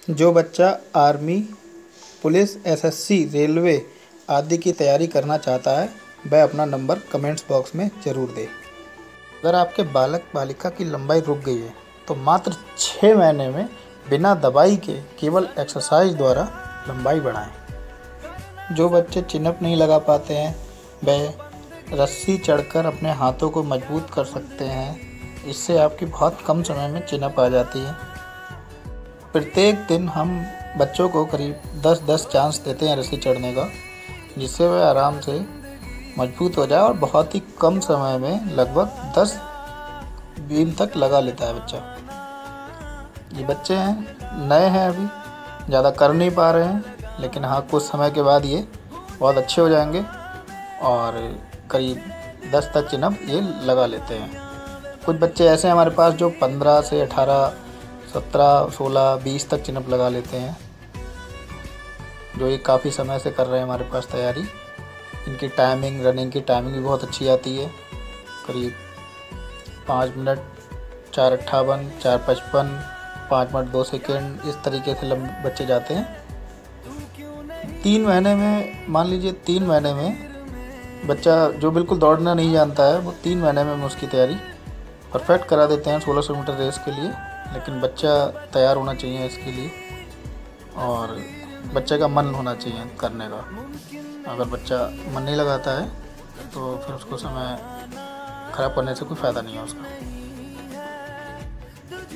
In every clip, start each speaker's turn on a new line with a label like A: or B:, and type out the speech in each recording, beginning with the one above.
A: जो बच्चा army, police, SSC, railway आदि की तैयारी करना चाहता है वह अपना नंबर कमेंट्स बॉक्स में ज़रूर दे। अगर आपके बालक बालिका की लंबाई रुक गई है तो मात्र 6 महीने में बिना दवाई के केवल एक्सरसाइज द्वारा लंबाई बढ़ाएं। जो बच्चे चिनअप नहीं लगा पाते हैं वह रस्सी चढ़कर अपने हाथों को मजबूत कर सकते हैं। इससे आपकी बहुत कम समय में चिनअप आ जाती है। प्रत्येक दिन हम बच्चों को करीब 10-10 चांस देते हैं रस्सी चढ़ने का, जिससे वह आराम से मजबूत हो जाए और बहुत ही कम समय में लगभग 10 बीम तक लगा लेता है बच्चा। ये बच्चे हैं, नए हैं, अभी ज़्यादा कर नहीं पा रहे हैं, लेकिन हाँ कुछ समय के बाद ये बहुत अच्छे हो जाएंगे और करीब 10 तक चिनअप ये लगा लेते हैं। कुछ बच्चे ऐसे हैं हमारे पास जो 15 से 18, 17, 16, 20 तक चिनअप लगा लेते हैं, जो ये काफ़ी समय से कर रहे हैं हमारे पास तैयारी। इनकी टाइमिंग, रनिंग की टाइमिंग भी बहुत अच्छी आती है। करीब 5 मिनट 4:58, 4:55, 5 मिनट 2 सेकेंड, इस तरीके से बच्चे जाते हैं। 3 महीने में, मान लीजिए 3 महीने में बच्चा जो बिल्कुल दौड़ना नहीं जानता है वो 3 महीने में हम उसकी तैयारी परफेक्ट करा देते हैं 1600 मीटर रेस के लिए। लेकिन बच्चा तैयार होना चाहिए इसके लिए और बच्चे का मन होना चाहिए करने का। अगर बच्चा मन नहीं लगाता है तो फिर उसको समय ख़राब करने से कोई फ़ायदा नहीं है उसका।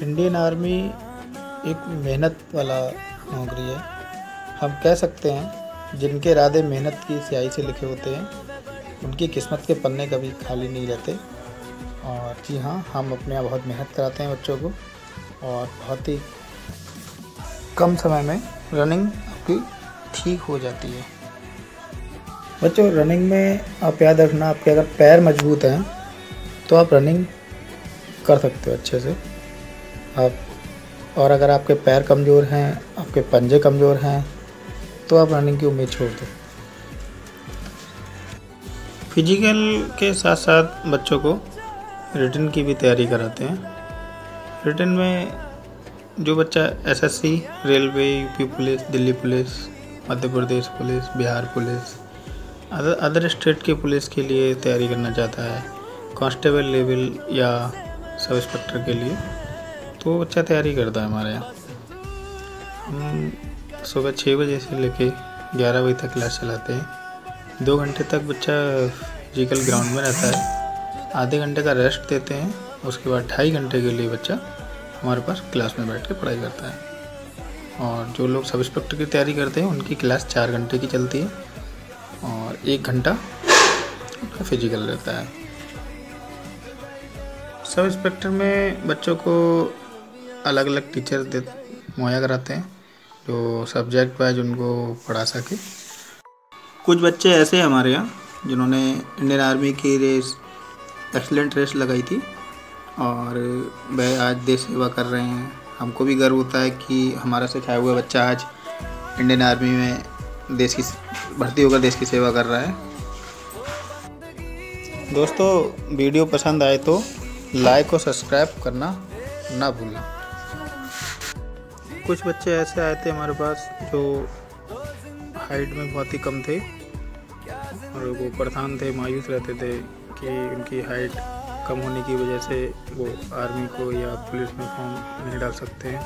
A: इंडियन आर्मी एक मेहनत वाला नौकरी है। हम कह सकते हैं जिनके इरादे मेहनत की स्याही से लिखे होते हैं उनकी किस्मत के पन्ने कभी खाली नहीं रहते। और जी हाँ, हम अपने यहाँ बहुत मेहनत कराते हैं बच्चों को और बहुत ही कम समय में रनिंग आपकी ठीक हो जाती है। बच्चों, रनिंग में आप याद रखना, आपके अगर पैर मजबूत हैं तो आप रनिंग कर सकते हो अच्छे से। और अगर आपके पैर कमज़ोर हैं, आपके पंजे कमज़ोर हैं तो आप रनिंग की उम्मीद छोड़ दो। फिजिकल के साथ साथ बच्चों को रिटन की भी तैयारी कराते हैं। रिटन में जो बच्चा SSC, railway, UP police, Delhi police, Madhya Pradesh police, Bihar police, other state के पुलिस के लिए तैयारी करना चाहता है, कांस्टेबल लेवल या सब इंस्पेक्टर के लिए, तो बच्चा तैयारी करता है हमारे यहाँ। हम सुबह 6 बजे से लेके 11 बजे तक क्लास चलाते हैं। 2 घंटे तक बच्चा फिजिकल ग्राउंड में रहता है। आधे घंटे का रेस्ट देते हैं, उसके बाद 2.5 घंटे के लिए बच्चा हमारे पास क्लास में बैठ के पढ़ाई करता है। और जो लोग सब इंस्पेक्टर की तैयारी करते हैं उनकी क्लास 4 घंटे की चलती है और 1 घंटा फिजिकल रहता है। सब इंस्पेक्टर में बच्चों को अलग अलग टीचर मुहैया कराते हैं जो सब्जेक्ट वाइज उनको पढ़ा सके। कुछ बच्चे ऐसे हैं हमारे यहाँ जिन्होंने इंडियन आर्मी की रेस, एक्सीलेंट रेस लगाई थी और वह आज देश सेवा कर रहे हैं। हमको भी गर्व होता है कि हमारा सिखाया हुआ बच्चा आज इंडियन आर्मी में देश की भर्ती होकर देश की सेवा कर रहा है। दोस्तों, वीडियो पसंद आए तो लाइक और सब्सक्राइब करना ना भूलना। कुछ बच्चे ऐसे आए थे हमारे पास जो हाइट में बहुत ही कम थे और वो परेशान थे, मायूस रहते थे कि उनकी हाइट कम होने की वजह से वो आर्मी को या पुलिस में फॉर्म नहीं डाल सकते हैं,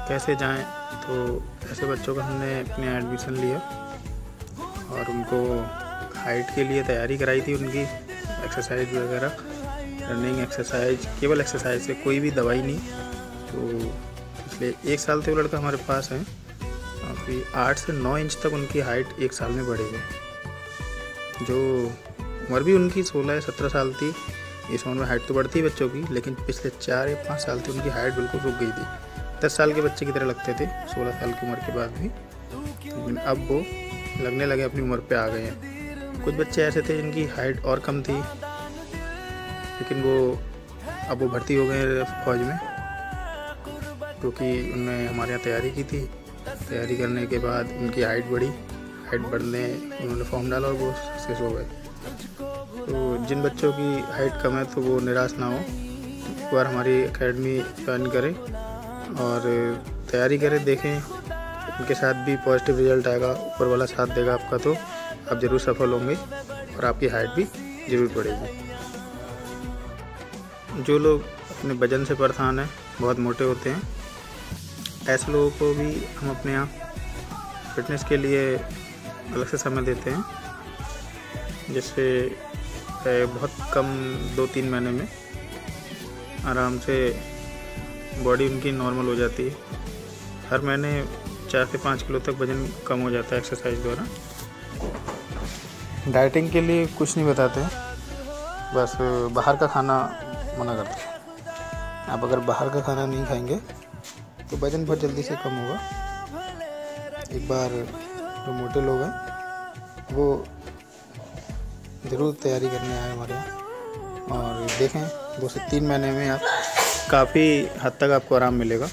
A: कैसे जाएं। तो ऐसे बच्चों का हमने अपने एडमिशन लिया और उनको हाइट के लिए तैयारी कराई थी, उनकी एक्सरसाइज वगैरह, रनिंग एक्सरसाइज, केवल एक्सरसाइज से, कोई भी दवाई नहीं। तो इसलिए 1 साल से वो लड़का हमारे पास है और फिर 8 से 9 इंच तक उनकी हाइट 1 साल में बढ़ी है। जो उम्र भी उनकी 16 या 17 साल थी, इस उम्र में हाइट तो बढ़ती है बच्चों की, लेकिन पिछले 4 या 5 साल से उनकी हाइट बिल्कुल रुक गई थी। 10 साल के बच्चे की तरह लगते थे 16 साल की उम्र के बाद भी, लेकिन अब वो लगने लगे अपनी उम्र पे आ गए हैं। कुछ बच्चे ऐसे थे जिनकी हाइट और कम थी, लेकिन अब वो भर्ती हो गए फौज में, क्योंकि उन्होंने हमारे यहाँ तैयारी की थी। तैयारी करने के बाद उनकी हाइट बढ़ी, हाइट बढ़ने उन्होंने फॉर्म डाला और वो सक्सेस हो गए। तो जिन बच्चों की हाइट कम है तो वो निराश ना हो, एक बार हमारी एकेडमी ज्वाइन करें और तैयारी करें, देखें, उनके साथ भी पॉजिटिव रिजल्ट आएगा, ऊपर वाला साथ देगा आपका, तो आप ज़रूर सफल होंगे और आपकी हाइट भी ज़रूर बढ़ेगी। जो लोग अपने वजन से परेशान हैं, बहुत मोटे होते हैं, ऐसे लोगों को भी हम अपने यहाँ फिटनेस के लिए अलग से समय देते हैं, जिससे बहुत कम 2-3 महीने में आराम से बॉडी उनकी नॉर्मल हो जाती है। हर महीने 4 से 5 किलो तक वज़न कम हो जाता है एक्सरसाइज द्वारा। डाइटिंग के लिए कुछ नहीं बताते हैं, बस बाहर का खाना मना करते हैं। आप अगर बाहर का खाना नहीं खाएंगे तो वज़न बहुत जल्दी से कम होगा। एक बार जो मोटे लोग हैं वो ज़रूर तैयारी करने आए हमारे यहाँ, और देखें 2 से 3 महीने में आप काफ़ी हद तक आपको आराम मिलेगा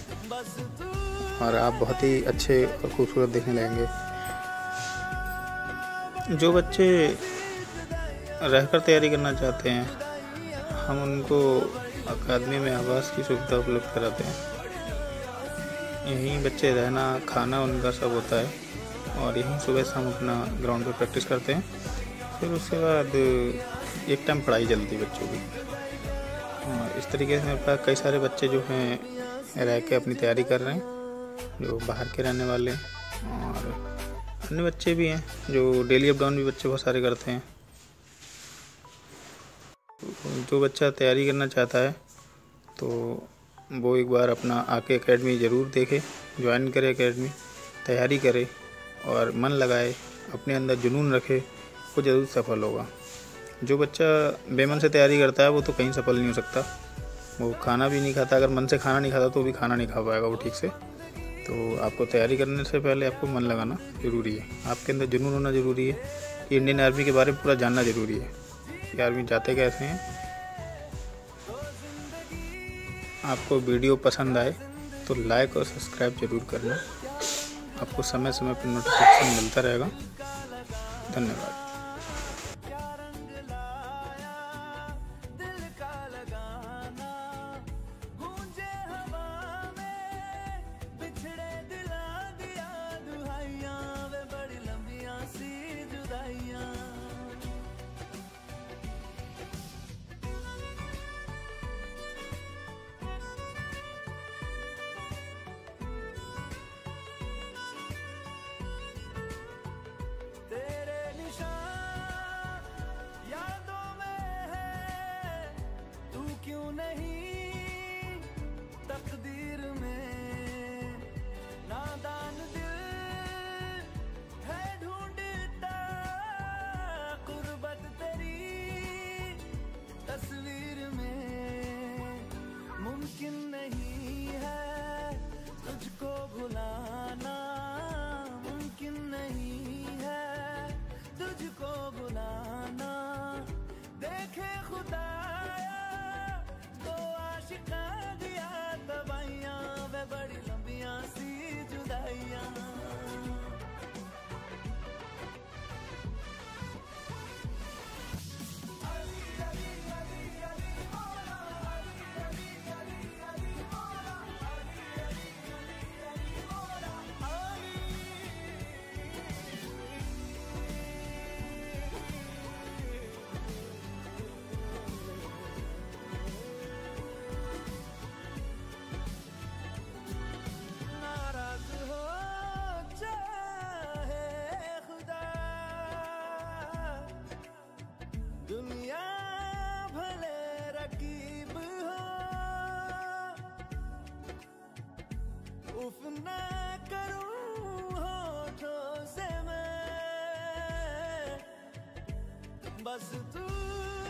A: और आप बहुत ही अच्छे और खूबसूरत दिखने लगेंगे। जो बच्चे रहकर तैयारी करना चाहते हैं, हम उनको अकादमी में आवास की सुविधा उपलब्ध कराते हैं। यहीं बच्चे रहना, खाना उनका सब होता है, और यहीं सुबह शाम अपना ग्राउंड पे प्रैक्टिस करते हैं। फिर उसके बाद एक टाइम पढ़ाई चलती है बच्चों की। और इस तरीके से मेरे पास कई सारे बच्चे जो हैं रह के अपनी तैयारी कर रहे हैं, जो बाहर के रहने वाले हैं, और अन्य बच्चे भी हैं जो डेली अप डाउन भी बच्चे बहुत सारे करते हैं। जो बच्चा तैयारी करना चाहता है तो वो एक बार अपना आके एकेडमी ज़रूर देखे, ज्वाइन करे एकेडमी, तैयारी करे और मन लगाए, अपने अंदर जुनून रखे, वो ज़रूर सफल होगा। जो बच्चा बेमन से तैयारी करता है वो तो कहीं सफल नहीं हो सकता। वो खाना भी नहीं खाता, अगर मन से खाना नहीं खाता तो भी खाना नहीं खा पाएगा वो ठीक से। तो आपको तैयारी करने से पहले आपको मन लगाना ज़रूरी है, आपके अंदर जुनून होना ज़रूरी है। इंडियन आर्मी के बारे में पूरा जानना ज़रूरी है कि आर्मी जाते कैसे हैं। आपको वीडियो पसंद आए तो लाइक और सब्सक्राइब ज़रूर करना। आपको समय समय पर नोटिफिकेशन मिलता रहेगा। धन्यवाद।
B: उफ ना करूं होठों से मैं, बस तू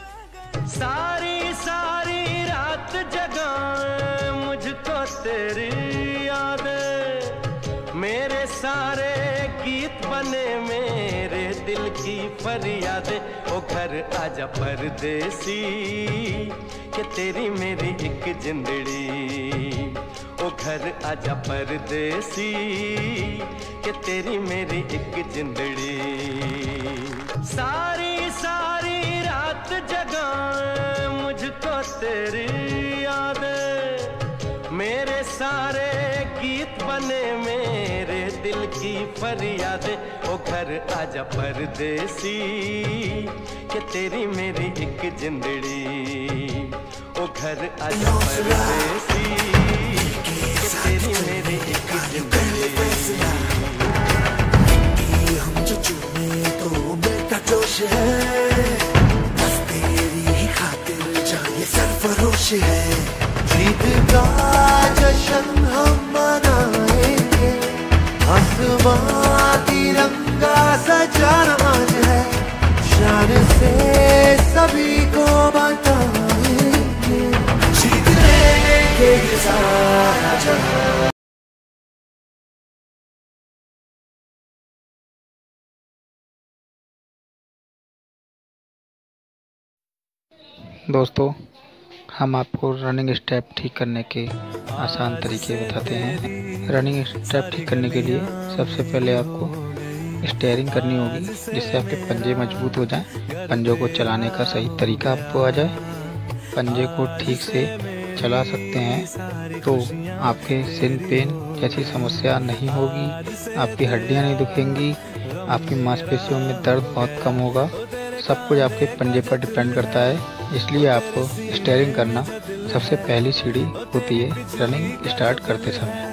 B: अगर सारी सारी रात जगाए मुझको तेरी यादें, मेरे सारे गीत बने मेरे दिल की फरियादें। ओ घर आजा परदेसी कि तेरी मेरी एक जिंदड़ी, ओ घर आजा परदेसी कि तेरी मेरी एक जिंदड़ी। सारी सारी रात जगाए मुझको तेरी यादें, मेरे सारे गीत बने मेरे दिल की फरियादें। ओ घर आजा परदेसी कि तेरी मेरी एक जिंदड़ी। ओ घर आजा परदेसी कि तेरी मेरी एक जिंदड़ी।
C: हम जो चूमे तो बेटा जोश है, बस तेरी ही खातिर जाए सरफरोश है। जीत का जश्न हम मनाएंगे, आसमां तिरंगा सजाना आज है। शान से सभी को बताएंगे, जीत लेंगे ये सारा जहां।
A: दोस्तों, हम आपको रनिंग स्टेप ठीक करने के आसान तरीके बताते हैं। रनिंग स्टेप ठीक करने के लिए सबसे पहले आपको स्टीयरिंग करनी होगी, जिससे आपके पंजे मजबूत हो जाएं, पंजों को चलाने का सही तरीका आपको आ जाए, पंजे को ठीक से चला सकते हैं तो आपके सिन पेन जैसी समस्या नहीं होगी, आपकी हड्डियां नहीं दुखेंगी, आपकी मांसपेशियों में दर्द बहुत कम होगा। सब कुछ आपके पंजे पर डिपेंड करता है, इसलिए आपको स्टीयरिंग करना सबसे पहली सीढ़ी होती है रनिंग स्टार्ट करते समय।